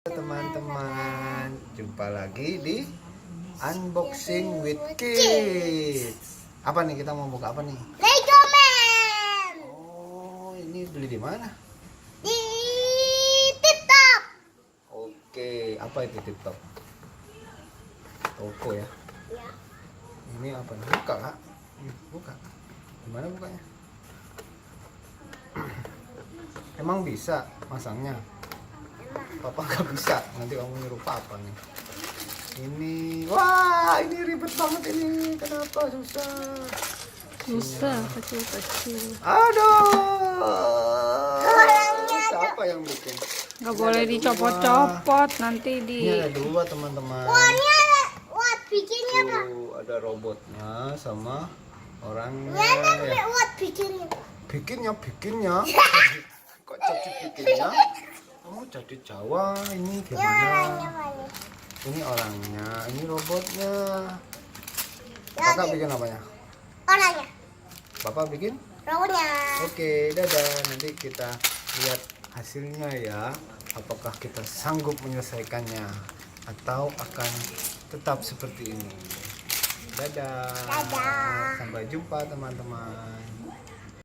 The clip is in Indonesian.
Teman-teman, jumpa lagi di Unboxing with Kids. Apa nih, kita mau buka apa nih? Lego Man. Oh, ini beli di mana? Di TikTok. Oke, apa itu TikTok? Toko ya. Ya. Ini apa nih? Buka kak? Buka. Gimana bukanya? Emang bisa masangnya? Papa nggak bisa, nanti kamu nyuruh papa nih. Ini, wah ini ribet banget ini, kenapa susah? Kecil. Aduh, siapa yang bikin? Nggak boleh dicopot-copot nanti di. Ini ada dua teman-teman. Wah, ini ada. Wah, bikinnya apa? Tuh, ada robotnya sama orangnya. Ini ada Ya. buat bikinnya. Bikinnya. Kok jadi bikinnya? Kamu jadi Jawa, ini Ini orangnya gimana? mana? Ini orangnya, ini robotnya. Lagi. Kakak bikin apanya? Orangnya. Bapak bikin? Robotnya. Oke, dadah. Nanti kita lihat hasilnya ya. Apakah kita sanggup menyelesaikannya atau akan tetap seperti ini. Dadah. Dadah. Sampai jumpa teman-teman.